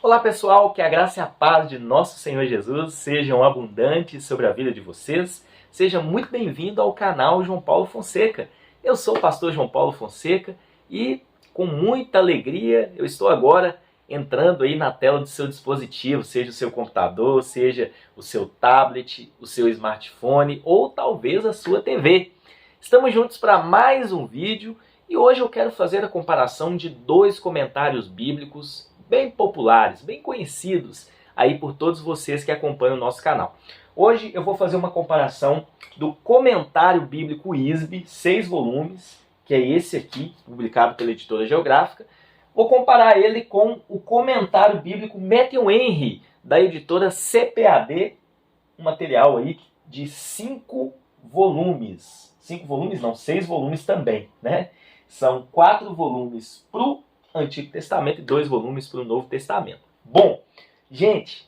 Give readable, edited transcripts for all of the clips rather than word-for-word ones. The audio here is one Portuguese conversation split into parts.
Olá pessoal, que a graça e a paz de nosso Senhor Jesus sejam abundantes sobre a vida de vocês. Seja muito bem-vindo ao canal João Paulo Fonseca. Eu sou o pastor João Paulo Fonseca e com muita alegria eu estou agora entrando aí na tela do seu dispositivo, seja o seu computador, seja o seu tablet, o seu smartphone ou talvez a sua TV. Estamos juntos para mais um vídeo e hoje eu quero fazer a comparação de dois comentários bíblicos bem populares, bem conhecidos aí por todos vocês que acompanham o nosso canal. Hoje eu vou fazer uma comparação do comentário bíblico ISB, 6 volumes, que é esse aqui, publicado pela Editora Geográfica. Vou comparar ele com o comentário bíblico Matthew Henry, da editora CPAD, um material aí de 5 volumes. 5 volumes não, 6 volumes também, né? São 4 volumes para o Antigo Testamento e 2 volumes para o Novo Testamento. Bom, gente,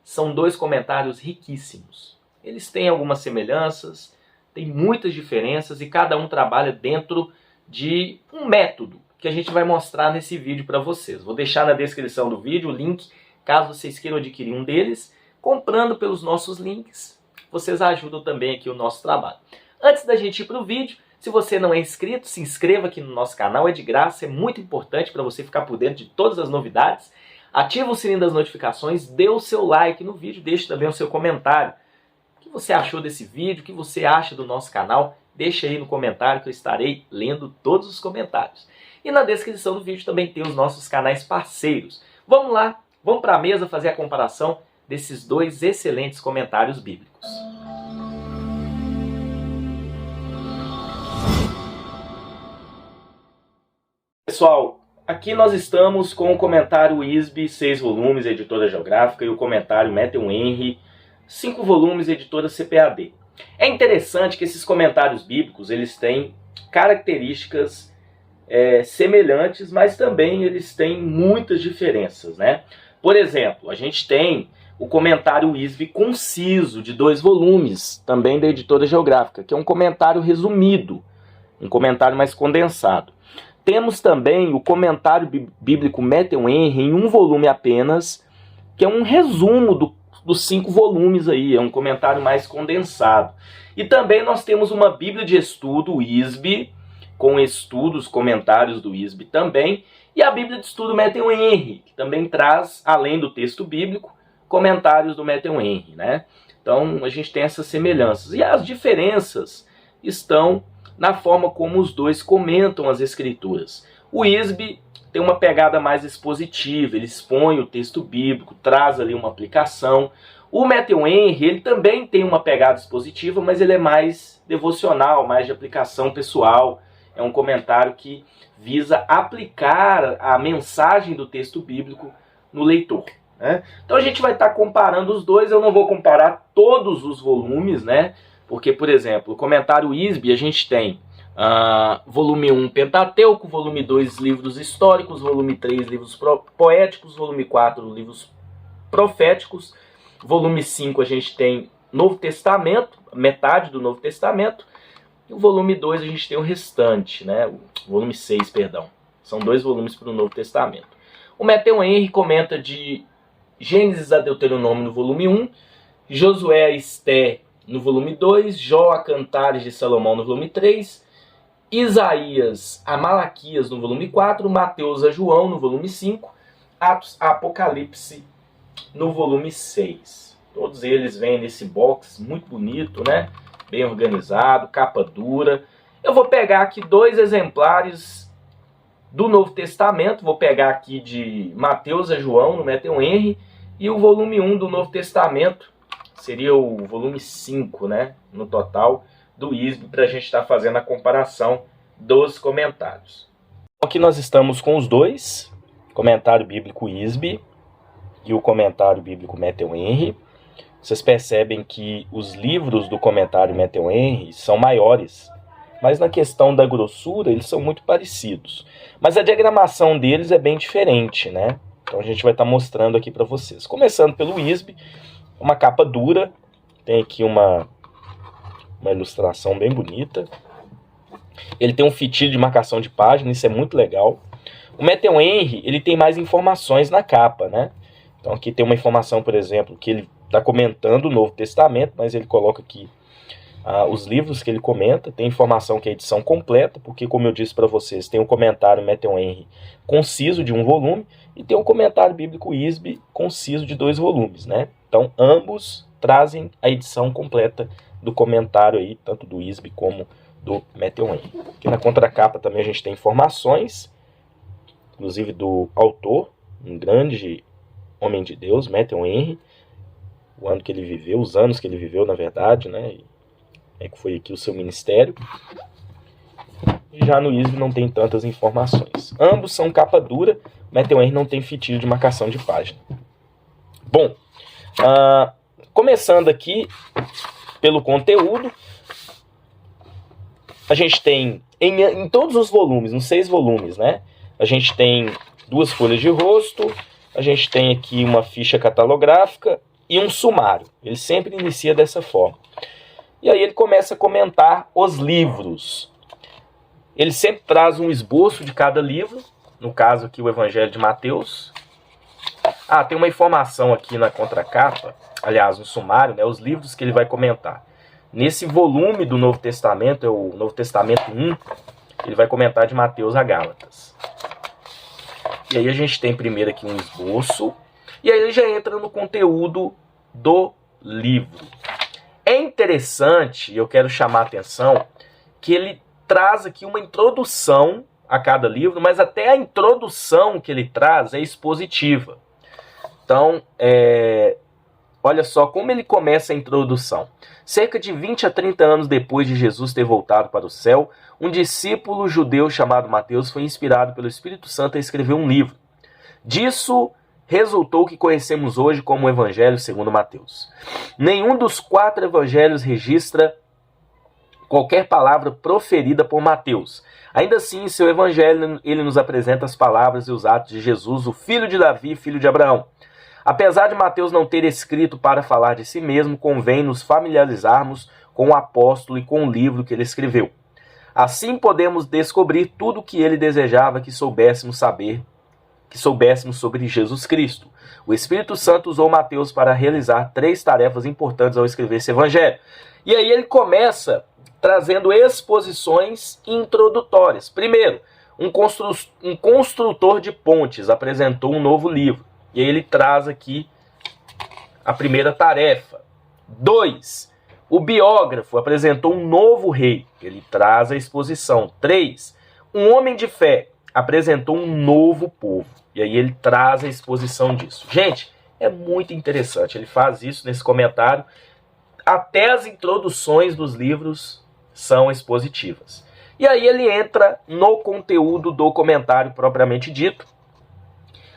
são dois comentários riquíssimos. Eles têm algumas semelhanças, têm muitas diferenças e cada um trabalha dentro de um método que a gente vai mostrar nesse vídeo para vocês. Vou deixar na descrição do vídeo o link, caso vocês queiram adquirir um deles. Comprando pelos nossos links, vocês ajudam também aqui o nosso trabalho. Antes da gente ir para o vídeo, se você não é inscrito, se inscreva aqui no nosso canal, é de graça, é muito importante para você ficar por dentro de todas as novidades. Ativa o sininho das notificações, dê o seu like no vídeo, deixe também o seu comentário. O que você achou desse vídeo, o que você acha do nosso canal, deixa aí no comentário que eu estarei lendo todos os comentários. E na descrição do vídeo também tem os nossos canais parceiros. Vamos lá, vamos para a mesa fazer a comparação desses dois excelentes comentários bíblicos. Pessoal, aqui nós estamos com o comentário ISB, 6 volumes, Editora Geográfica, e o comentário Matthew Henry, 5 volumes, Editora CPAD. É interessante que esses comentários bíblicos, eles têm características semelhantes, mas também eles têm muitas diferenças, né? Por exemplo, a gente tem o comentário ISB conciso, de 2 volumes, também da Editora Geográfica, que é um comentário resumido, um comentário mais condensado. Temos também o comentário bíblico Matthew Henry em 1 volume apenas, que é um resumo dos 5 volumes aí, é um comentário mais condensado. E também nós temos uma Bíblia de Estudo, ISB, com estudos, comentários do ISB também, e a Bíblia de Estudo Matthew Henry, que também traz, além do texto bíblico, comentários do Matthew Henry, né? Então a gente tem essas semelhanças. E as diferenças estão na forma como os dois comentam as escrituras. O ISB tem uma pegada mais expositiva, ele expõe o texto bíblico, traz ali uma aplicação. O Matthew Henry, ele também tem uma pegada expositiva, mas ele é mais devocional, mais de aplicação pessoal. É um comentário que visa aplicar a mensagem do texto bíblico no leitor, né? Então a gente vai estar comparando os dois. Eu não vou comparar todos os volumes, né? Porque, por exemplo, o comentário ISB a gente tem volume 1 Pentateuco, volume 2 livros históricos, volume 3 livros poéticos, volume 4 livros proféticos, volume 5 a gente tem Novo Testamento, metade do Novo Testamento, e o volume 2 a gente tem o restante, né? O volume 6, perdão. São 2 volumes para o Novo Testamento. O Matthew Henry comenta de Gênesis a Deuteronômio no volume 1, Josué a Esté no volume 2, Jó a Cantares de Salomão no volume 3, Isaías a Malaquias no volume 4, Mateus a João no volume 5, Atos a Apocalipse no volume 6. Todos eles vêm nesse box muito bonito, né? Bem organizado, capa dura. Eu vou pegar aqui 2 exemplares do Novo Testamento, vou pegar aqui de Mateus a João no Matthew Henry e o volume 1 do Novo Testamento, seria o volume 5, né, no total, do ISB, para a gente estar fazendo a comparação dos comentários. Aqui nós estamos com os dois, comentário bíblico ISB e o comentário bíblico Matthew Henry. Vocês percebem que os livros do comentário Matthew Henry são maiores, mas na questão da grossura eles são muito parecidos. Mas a diagramação deles é bem diferente, né? Então a gente vai estar mostrando aqui para vocês. Começando pelo ISB, uma capa dura, tem aqui uma ilustração bem bonita. Ele tem um fitilho de marcação de página, isso é muito legal. O Matthew Henry, ele tem mais informações na capa, né? Então aqui tem uma informação, por exemplo, que ele está comentando o Novo Testamento, mas ele coloca aqui os livros que ele comenta. Tem informação que é a edição completa, porque, como eu disse para vocês, tem um comentário Matthew Henry conciso de 1 volume e tem um comentário bíblico ISB conciso de 2 volumes, né? Então ambos trazem a edição completa do comentário aí, tanto do ISB como do Matthew Henry. Aqui na contracapa também a gente tem informações, inclusive do autor, um grande homem de Deus, Matthew Henry, o ano que ele viveu, os anos que ele viveu, na verdade, né? É que foi aqui o seu ministério. E já no ISB não tem tantas informações. Ambos são capa dura, Matthew Henry não tem fitilho de marcação de página. Bom, começando aqui pelo conteúdo, a gente tem em todos os volumes, nos 6 volumes, né? A gente tem 2 folhas de rosto, a gente tem aqui uma ficha catalográfica e um sumário. Ele sempre inicia dessa forma. E aí ele começa a comentar os livros. Ele sempre traz um esboço de cada livro, no caso aqui o Evangelho de Mateus. Tem uma informação aqui na contracapa, aliás, no sumário, né, os livros que ele vai comentar. Nesse volume do Novo Testamento, é o Novo Testamento 1, ele vai comentar de Mateus a Gálatas. E aí a gente tem primeiro aqui um esboço, e aí ele já entra no conteúdo do livro. É interessante, e eu quero chamar a atenção, que ele traz aqui uma introdução a cada livro, mas até a introdução que ele traz é expositiva. Então, olha só como ele começa a introdução. Cerca de 20 a 30 anos depois de Jesus ter voltado para o céu, um discípulo judeu chamado Mateus foi inspirado pelo Espírito Santo a escrever um livro. Disso resultou o que conhecemos hoje como o Evangelho segundo Mateus. Nenhum dos 4 evangelhos registra qualquer palavra proferida por Mateus. Ainda assim, em seu evangelho, ele nos apresenta as palavras e os atos de Jesus, o filho de Davi, filho de Abraão. Apesar de Mateus não ter escrito para falar de si mesmo, convém nos familiarizarmos com o apóstolo e com o livro que ele escreveu. Assim podemos descobrir tudo o que ele desejava que soubéssemos sobre Jesus Cristo. O Espírito Santo usou Mateus para realizar 3 tarefas importantes ao escrever esse evangelho. E aí ele começa trazendo exposições introdutórias. Primeiro, um construtor de pontes apresentou um novo livro. E aí ele traz aqui a primeira tarefa. 2, o biógrafo apresentou um novo rei. Ele traz a exposição. 3, um homem de fé apresentou um novo povo. E aí ele traz a exposição disso. Gente, é muito interessante. Ele faz isso nesse comentário. Até as introduções dos livros são expositivas. E aí ele entra no conteúdo do comentário propriamente dito.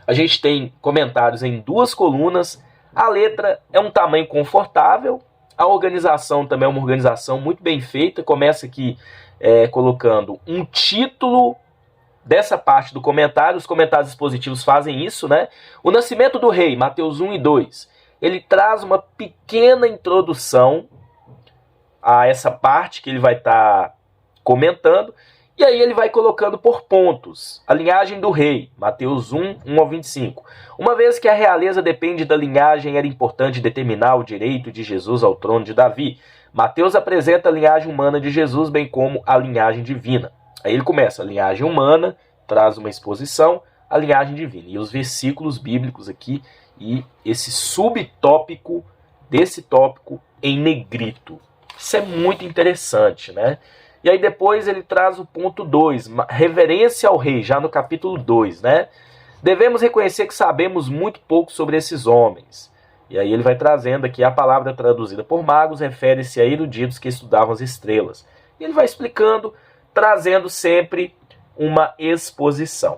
A gente tem comentários em 2 colunas. A letra é um tamanho confortável. A organização também é uma organização muito bem feita. Começa aqui colocando um título dessa parte do comentário. Os comentários expositivos fazem isso, né? O nascimento do rei, Mateus 1 e 2. Ele traz uma pequena introdução a essa parte que ele vai estar comentando. E aí ele vai colocando por pontos. A linhagem do rei, Mateus 1, 1 ao 25. Uma vez que a realeza depende da linhagem, era importante determinar o direito de Jesus ao trono de Davi. Mateus apresenta a linhagem humana de Jesus, bem como a linhagem divina. Aí ele começa a linhagem humana, traz uma exposição, a linhagem divina. E os versículos bíblicos aqui e esse subtópico desse tópico em negrito. Isso é muito interessante, né? E aí depois ele traz o ponto 2, reverência ao rei, já no capítulo 2, né? Devemos reconhecer que sabemos muito pouco sobre esses homens. E aí ele vai trazendo aqui a palavra traduzida por magos, refere-se a eruditos que estudavam as estrelas. E ele vai explicando, trazendo sempre uma exposição.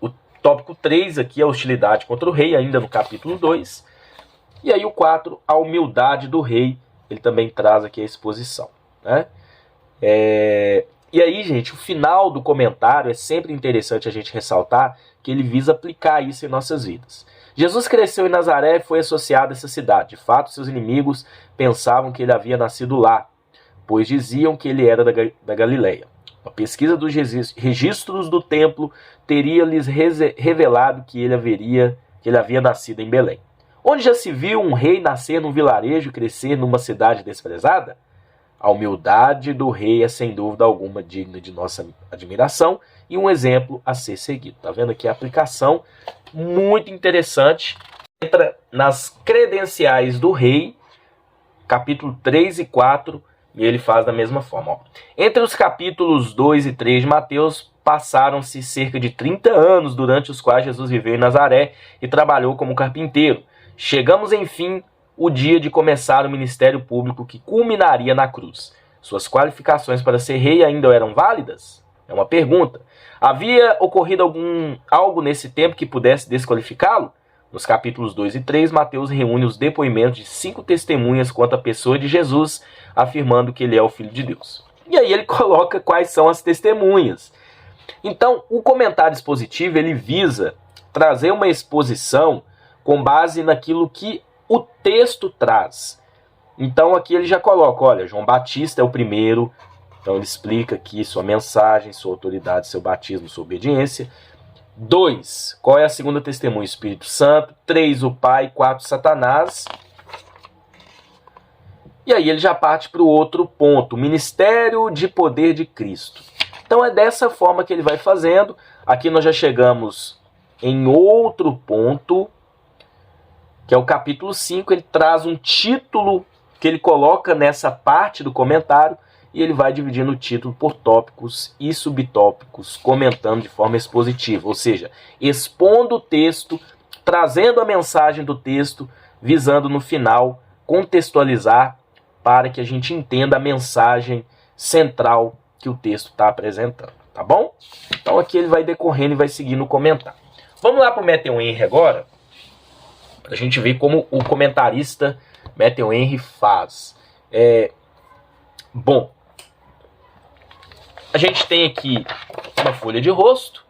O tópico 3 aqui é a hostilidade contra o rei, ainda no capítulo 2. E aí o 4, a humildade do rei, ele também traz aqui a exposição, né? E aí, gente, o final do comentário é sempre interessante a gente ressaltar que ele visa aplicar isso em nossas vidas. Jesus cresceu em Nazaré e foi associado a essa cidade. De fato, seus inimigos pensavam que ele havia nascido lá, pois diziam que ele era da Galileia. A pesquisa dos registros do templo teria lhes revelado que ele haveria que ele havia nascido em Belém. Onde já se viu um rei nascer num vilarejo e crescer numa cidade desprezada? A humildade do rei é sem dúvida alguma digna de nossa admiração e um exemplo a ser seguido. Tá vendo aqui a aplicação muito interessante. Entra nas credenciais do rei, capítulo 3 e 4, e ele faz da mesma forma. Ó. Entre os capítulos 2 e 3 de Mateus, passaram-se cerca de 30 anos, durante os quais Jesus viveu em Nazaré e trabalhou como carpinteiro. Chegamos, enfim, o dia de começar o ministério público que culminaria na cruz. Suas qualificações para ser rei ainda eram válidas? É uma pergunta. Havia ocorrido algo nesse tempo que pudesse desqualificá-lo? Nos capítulos 2 e 3, Mateus reúne os depoimentos de 5 testemunhas quanto à pessoa de Jesus, afirmando que ele é o Filho de Deus. E aí ele coloca quais são as testemunhas. Então, o comentário expositivo, ele visa trazer uma exposição com base naquilo que o texto traz. Então, aqui ele já coloca, olha, João Batista é o primeiro, então ele explica aqui sua mensagem, sua autoridade, seu batismo, sua obediência. 2, qual é a segunda testemunha? Espírito Santo. 3, o Pai. 4, Satanás. E aí ele já parte para o outro ponto, o ministério de poder de Cristo. Então é dessa forma que ele vai fazendo. Aqui nós já chegamos em outro ponto, que é o capítulo 5. Ele traz um título que ele coloca nessa parte do comentário, e ele vai dividindo o título por tópicos e subtópicos, comentando de forma expositiva, ou seja, expondo o texto, trazendo a mensagem do texto, visando no final contextualizar para que a gente entenda a mensagem central que o texto está apresentando, tá bom? Então aqui ele vai decorrendo e vai seguindo o comentário. Vamos lá para o Matthew Henry agora, para a gente ver como o comentarista Matthew Henry faz. Bom, a gente tem aqui uma folha de rosto,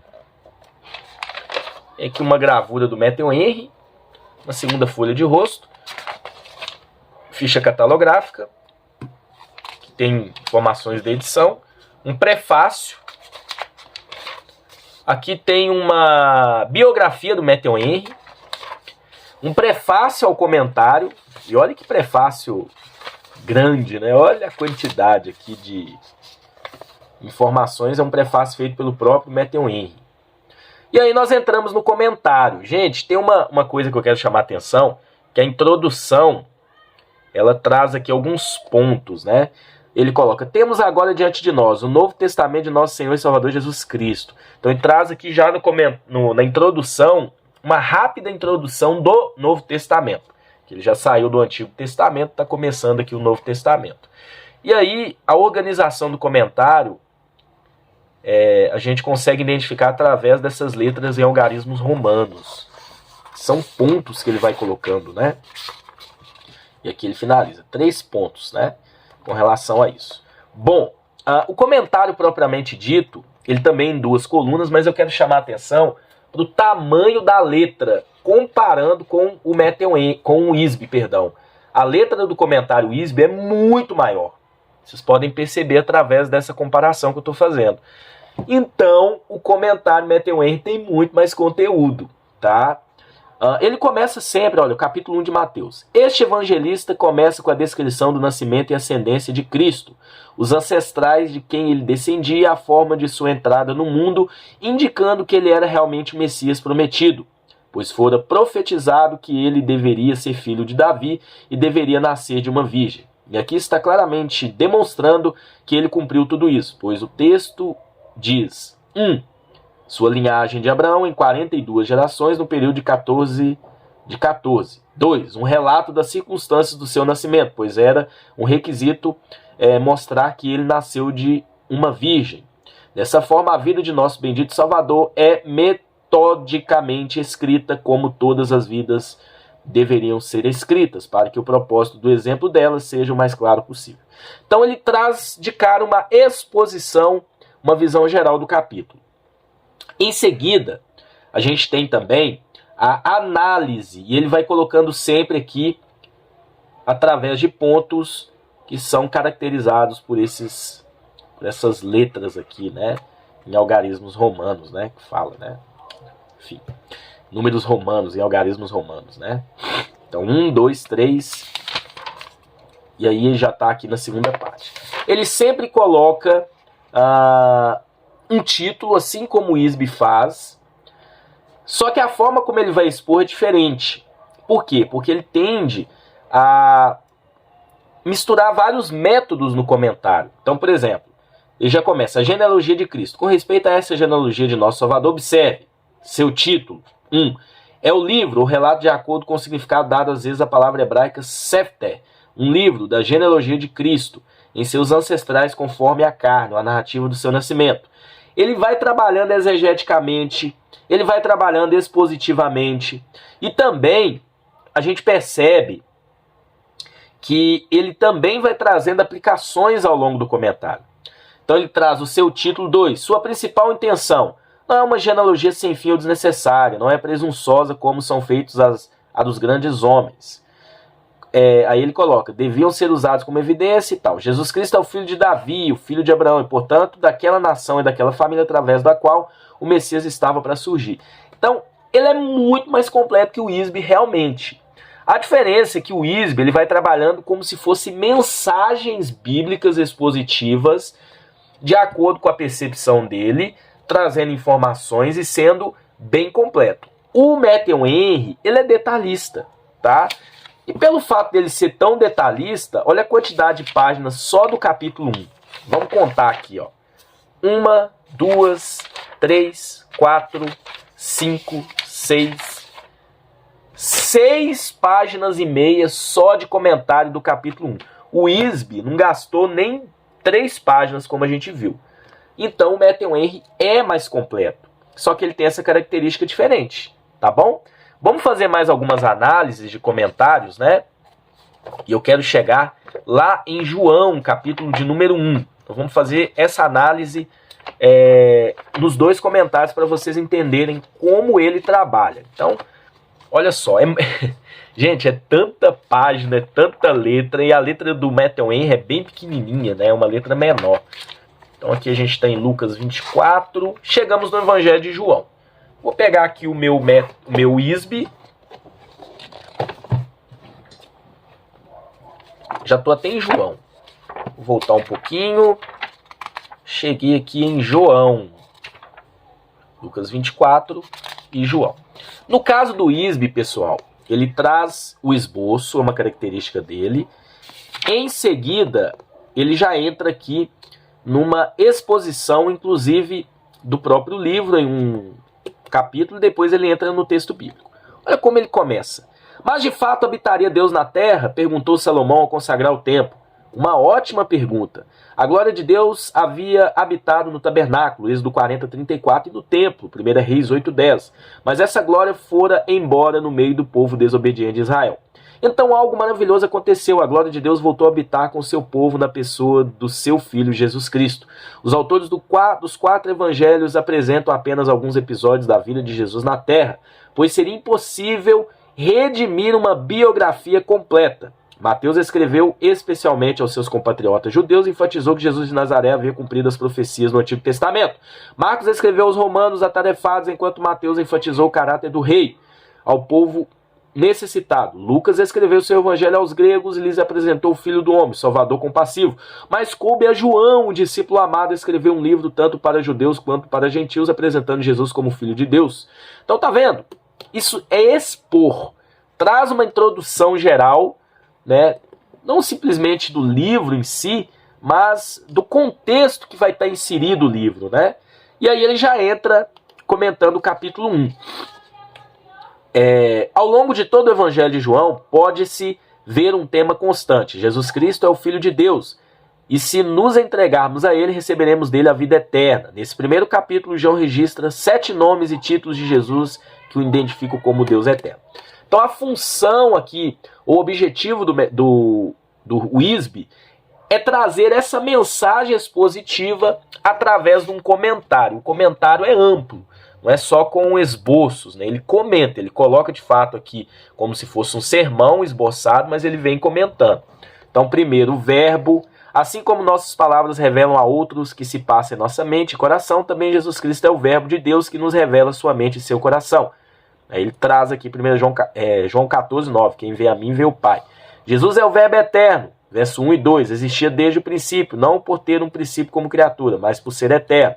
tem aqui uma gravura do Matthew Henry, uma segunda folha de rosto, ficha catalográfica, que tem informações da edição, um prefácio, aqui tem uma biografia do Matthew Henry, um prefácio ao comentário, e olha que prefácio grande, né? Olha a quantidade aqui de informações, é um prefácio feito pelo próprio Matthew Henry. E aí nós entramos no comentário. Gente, tem uma coisa que eu quero chamar a atenção, que a introdução, ela traz aqui alguns pontos, né? Ele coloca, temos agora diante de nós o Novo Testamento de nosso Senhor e Salvador Jesus Cristo. Então ele traz aqui já na introdução, uma rápida introdução do Novo Testamento. Que ele já saiu do Antigo Testamento, está começando aqui o Novo Testamento. E aí, a organização do comentário, a gente consegue identificar através dessas letras em algarismos romanos. São pontos que ele vai colocando, né? E aqui ele finaliza. 3 pontos, né? Com relação a isso. Bom, o comentário propriamente dito, ele também em 2 colunas, mas eu quero chamar a atenção para o tamanho da letra, comparando com o Matthew Henry, com o ISB, perdão. A letra do comentário ISB é muito maior. Vocês podem perceber através dessa comparação que eu estou fazendo. Então, o comentário Matthew Henry tem muito mais conteúdo, tá? Ele começa sempre, olha, o capítulo 1 de Mateus. Este evangelista começa com a descrição do nascimento e ascendência de Cristo, os ancestrais de quem ele descendia e a forma de sua entrada no mundo, indicando que ele era realmente o Messias prometido, pois fora profetizado que ele deveria ser filho de Davi e deveria nascer de uma virgem. E aqui está claramente demonstrando que ele cumpriu tudo isso, pois o texto diz: 1. Sua linhagem de Abraão em 42 gerações no período de 14. 2. Um relato das circunstâncias do seu nascimento, pois era um requisito mostrar que ele nasceu de uma virgem. Dessa forma, a vida de nosso bendito Salvador é metodicamente escrita como todas as vidas deveriam ser escritas, para que o propósito do exemplo delas seja o mais claro possível. Então ele traz de cara uma exposição, uma visão geral do capítulo. Em seguida, a gente tem também a análise, e ele vai colocando sempre aqui através de pontos que são caracterizados por essas letras aqui, né, em algarismos romanos, né, que fala, né, enfim. números romanos, em algarismos romanos, né? Então 1, 2, 3, e aí já está aqui na segunda parte. Ele sempre coloca um título, assim como o ISB faz, só que a forma como ele vai expor é diferente. Por quê? Porque ele tende a misturar vários métodos no comentário. Então, por exemplo, ele já começa a genealogia de Cristo. Com respeito a essa genealogia de nosso Salvador, observe seu título. 1. É o livro, o relato de acordo com o significado dado às vezes à palavra hebraica Sefter, um livro da genealogia de Cristo, em seus ancestrais conforme a carne, a narrativa do seu nascimento. Ele vai trabalhando exegeticamente, ele vai trabalhando expositivamente, e também a gente percebe que ele também vai trazendo aplicações ao longo do comentário. Então ele traz o seu título 2, sua principal intenção. Não é uma genealogia sem fim ou desnecessária, não é presunçosa como são feitos a dos grandes homens. Aí ele coloca, deviam ser usados como evidência e tal. Jesus Cristo é o filho de Davi, o filho de Abraão, e portanto daquela nação e daquela família através da qual o Messias estava para surgir. Então ele é muito mais completo que o ISB realmente. A diferença é que o ISB ele vai trabalhando como se fossem mensagens bíblicas expositivas de acordo com a percepção dele, trazendo informações e sendo bem completo. O Matthew Henry, ele é detalhista, tá? E pelo fato dele ser tão detalhista, olha a quantidade de páginas só do capítulo 1. Vamos contar aqui, ó. 1, 2, 3, 4, 5, 6 páginas e meia só de comentário do capítulo 1. O ISB não gastou nem 3 páginas, como a gente viu. Então o Matthew Henry é mais completo. Só que ele tem essa característica diferente, tá bom? Vamos fazer mais algumas análises de comentários, né? E eu quero chegar lá em João, capítulo de número 1. Então vamos fazer essa análise nos 2 comentários para vocês entenderem como ele trabalha. Então, olha só. Gente, é tanta página, é tanta letra, e a letra do Matthew Henry é bem pequenininha, né? É uma letra menor. Então aqui a gente está em Lucas 24, chegamos no Evangelho de João. Vou pegar aqui o meu ISB. Já estou até em João. Vou voltar um pouquinho. Cheguei aqui em João. Lucas 24 e João. No caso do ISB, pessoal, ele traz o esboço, é uma característica dele. Em seguida, ele já entra aqui numa exposição, inclusive, do próprio livro, em um capítulo, e depois ele entra no texto bíblico. Olha como ele começa. Mas de fato habitaria Deus na terra? Perguntou Salomão ao consagrar o templo. Uma ótima pergunta. A glória de Deus havia habitado no tabernáculo, Êxodo 40, 34, e no templo, 1 Reis 8, 10. Mas essa glória fora embora no meio do povo desobediente de Israel. Então algo maravilhoso aconteceu. A glória de Deus voltou a habitar com o seu povo na pessoa do seu Filho Jesus Cristo. Os autores dos 4 evangelhos apresentam apenas alguns episódios da vida de Jesus na terra, pois seria impossível redimir uma biografia completa. Mateus escreveu especialmente aos seus compatriotas judeus e enfatizou que Jesus de Nazaré havia cumprido as profecias no Antigo Testamento. Marcos escreveu aos romanos atarefados, enquanto Mateus enfatizou o caráter do rei ao povo necessitado. Lucas escreveu seu evangelho aos gregos e lhes apresentou o Filho do Homem, Salvador compassivo. Mas coube a João, o discípulo amado, escrever um livro tanto para judeus quanto para gentios, apresentando Jesus como Filho de Deus. Então tá vendo? Isso é expor. Traz uma introdução geral, né? Não simplesmente do livro em si, mas do contexto que vai estar inserido o livro, né? E aí ele já entra comentando o capítulo 1. Ao longo de todo o Evangelho de João, pode-se ver um tema constante. Jesus Cristo é o Filho de Deus. E se nos entregarmos a Ele, receberemos dele a vida eterna. Nesse primeiro capítulo, João registra 7 nomes e títulos de Jesus que o identificam como Deus eterno. Então a função aqui, o objetivo do ISB é trazer essa mensagem expositiva através de um comentário. O comentário é amplo, não é só com esboços, né? Ele comenta, ele coloca de fato aqui como se fosse um sermão esboçado, mas ele vem comentando. Então primeiro o verbo, assim como nossas palavras revelam a outros que se passa em nossa mente e coração, também Jesus Cristo é o verbo de Deus que nos revela sua mente e seu coração. Aí ele traz aqui 1 João 14, 9. Quem vê a mim, vê o Pai. Jesus é o verbo eterno. Verso 1 e 2. Existia desde o princípio, não por ter um princípio como criatura, mas por ser eterno.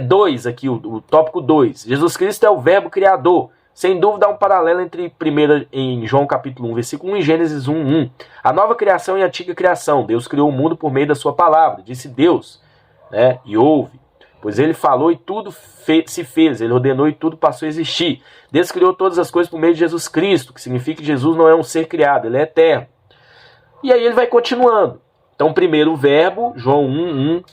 2, aqui o tópico 2. Jesus Cristo é o verbo criador. Sem dúvida há um paralelo entre em João capítulo 1, versículo 1 e Gênesis 1, 1. A nova criação e a antiga criação. Deus criou o mundo por meio da sua palavra. Disse Deus, né? E houve. Pois ele falou e tudo se fez. Ele ordenou e tudo passou a existir. Deus criou todas as coisas por meio de Jesus Cristo, que significa que Jesus não é um ser criado, ele é eterno. E aí ele vai continuando. Então primeiro o verbo, João 1,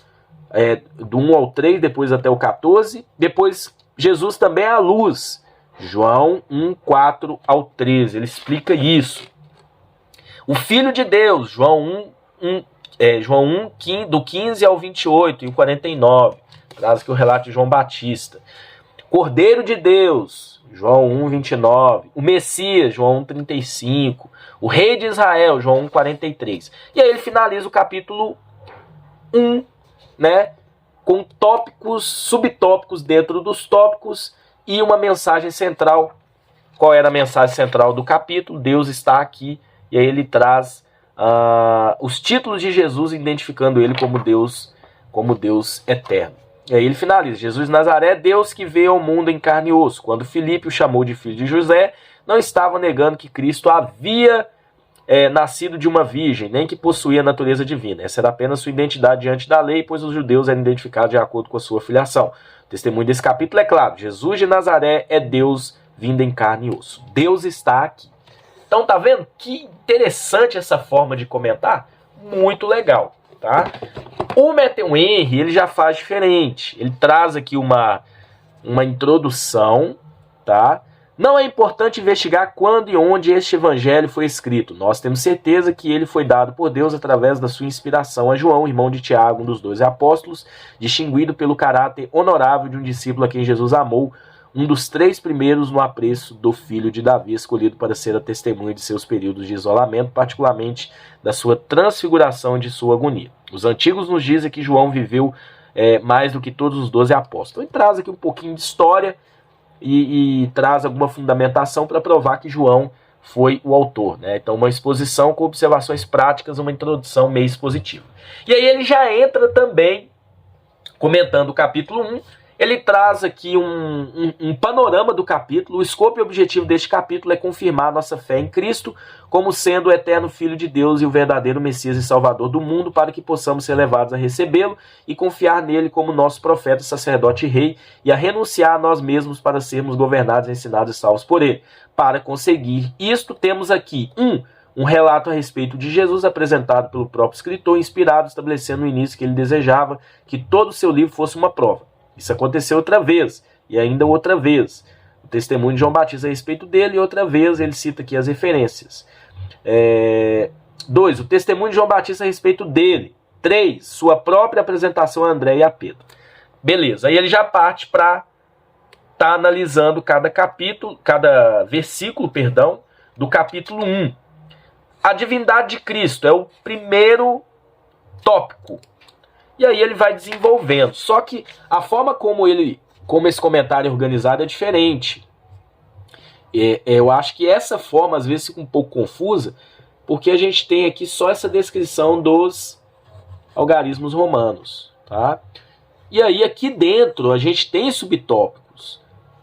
1, do 1 ao 3, depois até o 14. Depois Jesus também é a luz. João 1, 4 ao 13, ele explica isso. O Filho de Deus, João 1, do 15 ao 28 e o 49, traz aqui o relato de João Batista. Cordeiro de Deus, João 1, 29. O Messias, João 1, 35. O Rei de Israel, João 1, 43. E aí ele finaliza o capítulo 1, né, com tópicos, subtópicos dentro dos tópicos, e uma mensagem central. Qual era a mensagem central do capítulo? Deus está aqui. E aí ele traz os títulos de Jesus, identificando ele como Deus eterno. E aí ele finaliza. Jesus de Nazaré, Deus que veio ao mundo em carne e osso. Quando Filipe o chamou de filho de José, não estava negando que Cristo havia nascido de uma virgem, nem que possuía a natureza divina. Essa era apenas sua identidade diante da lei, pois os judeus eram identificados de acordo com a sua filiação. O testemunho desse capítulo é claro. Jesus de Nazaré é Deus vindo em carne e osso. Deus está aqui. Então tá vendo que interessante essa forma de comentar? Muito legal, tá? O Matthew Henry, ele já faz diferente. Ele traz aqui uma introdução, tá? Não é importante investigar quando e onde este evangelho foi escrito. Nós temos certeza que ele foi dado por Deus através da sua inspiração a João, irmão de Tiago, um dos 12 apóstolos, distinguido pelo caráter honorável de um discípulo a quem Jesus amou, um dos 3 primeiros no apreço do filho de Davi, escolhido para ser a testemunha de seus períodos de isolamento, particularmente da sua transfiguração e de sua agonia. Os antigos nos dizem que João viveu mais do que todos os 12 apóstolos. Então ele traz aqui um pouquinho de história e traz alguma fundamentação para provar que João foi o autor, né? Então uma exposição com observações práticas, uma introdução meio expositiva. E aí ele já entra também comentando o capítulo 1. Ele traz aqui um panorama do capítulo. O escopo e objetivo deste capítulo é confirmar nossa fé em Cristo como sendo o eterno Filho de Deus e o verdadeiro Messias e Salvador do mundo, para que possamos ser levados a recebê-lo e confiar nele como nosso profeta, sacerdote e rei, e a renunciar a nós mesmos para sermos governados, ensinados e salvos por ele. Para conseguir isto, temos aqui um relato a respeito de Jesus apresentado pelo próprio escritor, inspirado, estabelecendo no início que ele desejava que todo o seu livro fosse uma prova. Isso aconteceu outra vez, e ainda outra vez. O testemunho de João Batista a respeito dele, e outra vez ele cita aqui as referências. 2. O testemunho de João Batista a respeito dele. 3. Sua própria apresentação a André e a Pedro. Beleza, aí ele já parte para estar analisando cada versículo, do capítulo 1. A divindade de Cristo é o primeiro tópico. E aí ele vai desenvolvendo. Só que a forma como esse comentário é organizado é diferente. Eu acho que essa forma às vezes fica um pouco confusa, porque a gente tem aqui só essa descrição dos algarismos romanos, tá? E aí aqui dentro a gente tem subtópicos.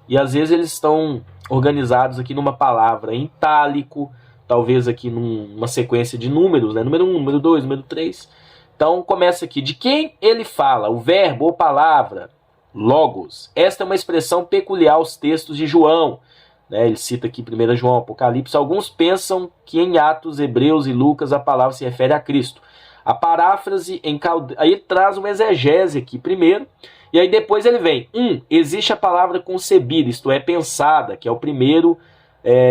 E às vezes eles estão organizados aqui numa palavra em itálico, talvez aqui numa sequência de números, né? Número 1, número 2, número 3... Então começa aqui, de quem ele fala, o verbo ou palavra, logos. Esta é uma expressão peculiar aos textos de João, né? Ele cita aqui 1 João, Apocalipse. Alguns pensam que em Atos, Hebreus e Lucas a palavra se refere a Cristo. A paráfrase em aí ele traz uma exegese aqui primeiro, e aí depois ele vem. Existe a palavra concebida, isto é, pensada, que é o primeiro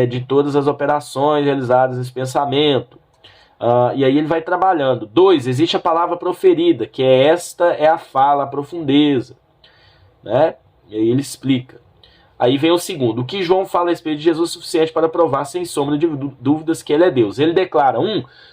de todas as operações realizadas nesse pensamento. E aí ele vai trabalhando. 2, existe a palavra proferida, que esta é a fala, a profundeza, né? E aí ele explica. Aí vem o segundo. O que João fala a respeito de Jesus é suficiente para provar sem sombra de dúvidas que ele é Deus. Ele declara,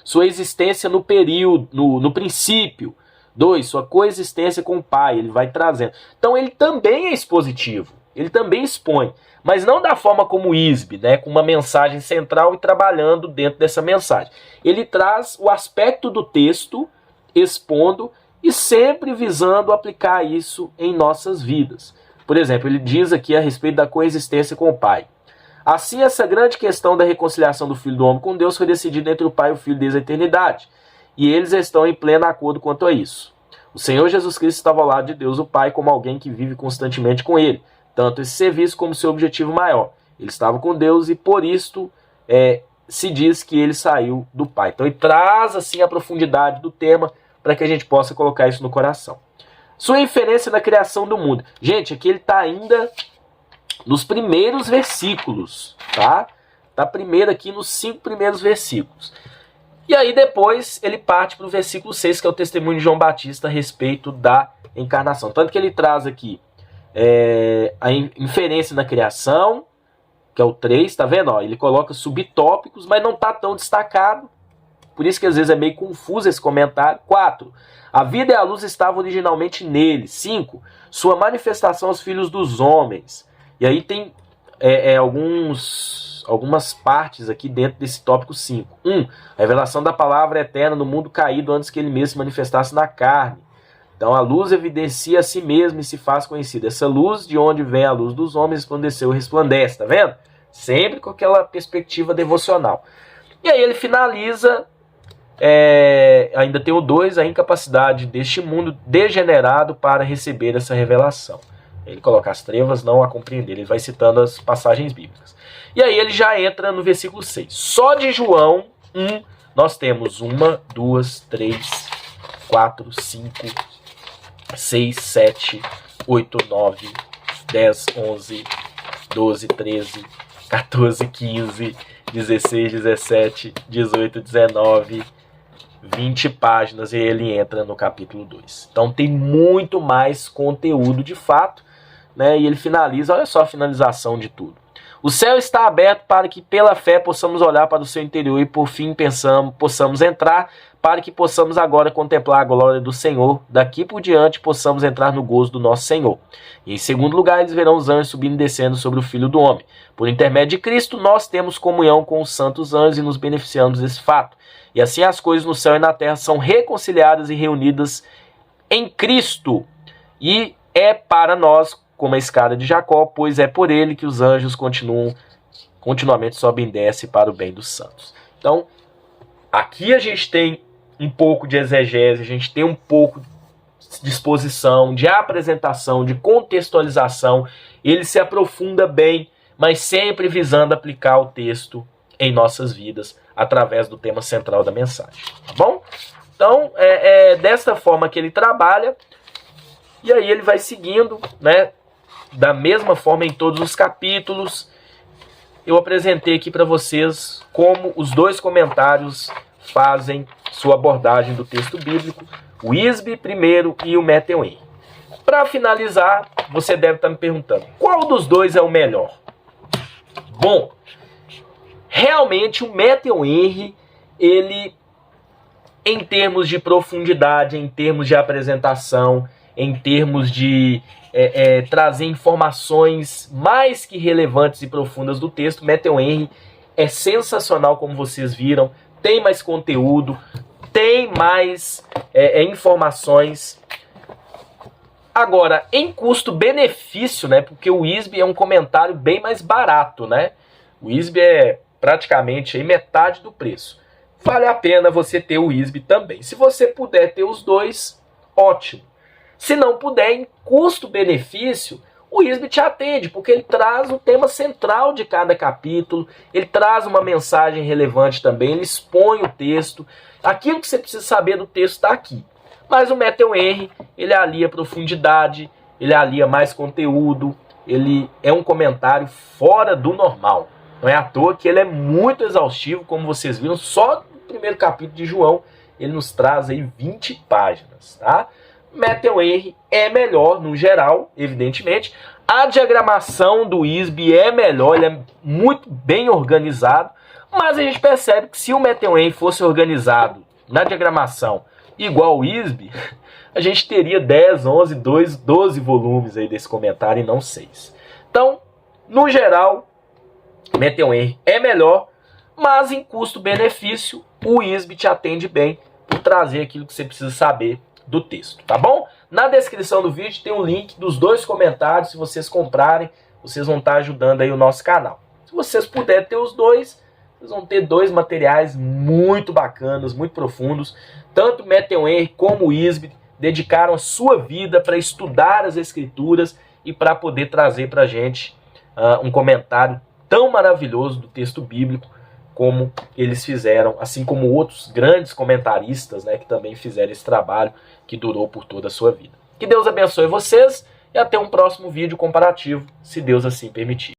sua existência no período, no princípio. 2, sua coexistência com o Pai. Ele vai trazendo. Então ele também é expositivo. Ele também expõe. mas não da forma como o ISB, né, com uma mensagem central e trabalhando dentro dessa mensagem. Ele traz o aspecto do texto, expondo e sempre visando aplicar isso em nossas vidas. Por exemplo, ele diz aqui a respeito da coexistência com o Pai. Assim, essa grande questão da reconciliação do Filho do Homem com Deus foi decidida entre o Pai e o Filho desde a eternidade, e eles estão em pleno acordo quanto a isso. O Senhor Jesus Cristo estava ao lado de Deus o Pai como alguém que vive constantemente com Ele, tanto esse serviço como seu objetivo maior. Ele estava com Deus e por isto se diz que ele saiu do Pai. Então ele traz assim a profundidade do tema para que a gente possa colocar isso no coração. Sua inferência na criação do mundo. Gente, aqui ele está ainda nos primeiros versículos, tá? Está primeiro aqui nos 5 primeiros versículos. E aí depois ele parte para o versículo 6, que é o testemunho de João Batista a respeito da encarnação. Tanto que ele traz aqui a inferência na criação, que é o 3, tá vendo? Ó, ele coloca subtópicos, mas não está tão destacado. Por isso que às vezes é meio confuso esse comentário. 4. A vida e a luz estavam originalmente nele. 5. Sua manifestação aos filhos dos homens. E aí tem algumas partes aqui dentro desse tópico 5. 1. A revelação da palavra eterna no mundo caído antes que ele mesmo se manifestasse na carne. Então a luz evidencia a si mesma e se faz conhecida. Essa luz, de onde vem a luz dos homens, resplandeceu e resplandece. Tá vendo? Sempre com aquela perspectiva devocional. E aí ele finaliza... ainda tem o 2, a incapacidade deste mundo degenerado para receber essa revelação. Ele coloca as trevas não a compreender. Ele vai citando as passagens bíblicas. E aí ele já entra no versículo 6. Só de João 1, nós temos 1, 2, 3, 4, 5, 6, 7, 8, 9, 10, 11, 12, 13, 14, 15, 16, 17, 18, 19... 20 páginas e ele entra no capítulo 2. Então tem muito mais conteúdo de fato, né? E ele finaliza, olha só a finalização de tudo. O céu está aberto para que pela fé possamos olhar para o seu interior e por fim possamos entrar, para que possamos agora contemplar a glória do Senhor. Daqui por diante possamos entrar no gozo do nosso Senhor. E em segundo lugar, eles verão os anjos subindo e descendo sobre o Filho do Homem. Por intermédio de Cristo, nós temos comunhão com os santos anjos e nos beneficiamos desse fato. E assim as coisas no céu e na terra são reconciliadas e reunidas em Cristo. E é para nós como a escada de Jacó, pois é por ele que os anjos continuamente sobem e descem para o bem dos santos. Então, aqui a gente tem um pouco de exegese, a gente tem um pouco de exposição, de apresentação, de contextualização. Ele se aprofunda bem, mas sempre visando aplicar o texto em nossas vidas, através do tema central da mensagem, tá bom? Então, é desta forma que ele trabalha, e aí ele vai seguindo, né, da mesma forma em todos os capítulos. Eu apresentei aqui para vocês como os 2 comentários fazem sua abordagem do texto bíblico, o ISB primeiro e o Matthew Henry. Para finalizar, você deve estar me perguntando, qual dos 2 é o melhor? Bom, realmente o Matthew Henry, ele, em termos de profundidade, em termos de apresentação, em termos de trazer informações mais que relevantes e profundas do texto, Matthew Henry é sensacional, como vocês viram, tem mais conteúdo, tem mais informações. Agora, em custo-benefício, né, porque o ISB é um comentário bem mais barato, né? O ISB é praticamente aí metade do preço. Vale a pena você ter o ISB também. Se você puder ter os 2, ótimo. Se não puder, em custo-benefício, o ISB te atende, porque ele traz o tema central de cada capítulo, ele traz uma mensagem relevante também, ele expõe o texto. Aquilo que você precisa saber do texto está aqui. Mas o Matthew Henry, ele alia profundidade, ele alia mais conteúdo, ele é um comentário fora do normal. Não é à toa que ele é muito exaustivo, como vocês viram, só no primeiro capítulo de João, ele nos traz aí 20 páginas, tá? Matthew Henry é melhor no geral, evidentemente. A diagramação do ISB é melhor, ele é muito bem organizado, mas a gente percebe que se o Matthew Henry fosse organizado na diagramação igual o ISB, a gente teria 10, 11, 12 volumes aí desse comentário e não 6. Então, No geral, Matthew Henry é melhor, mas em custo-benefício, o ISB te atende bem por trazer aquilo que você precisa saber do texto, tá bom? Na descrição do vídeo tem um link dos 2 comentários. Se vocês comprarem, vocês vão estar ajudando aí o nosso canal. Se vocês puderem ter os 2, vocês vão ter 2 materiais muito bacanas, muito profundos. Tanto Matthew Henry como o ISB dedicaram a sua vida para estudar as escrituras e para poder trazer para a gente um comentário tão maravilhoso do texto bíblico como eles fizeram, assim como outros grandes comentaristas, né, que também fizeram esse trabalho que durou por toda a sua vida. Que Deus abençoe vocês e até um próximo vídeo comparativo, se Deus assim permitir.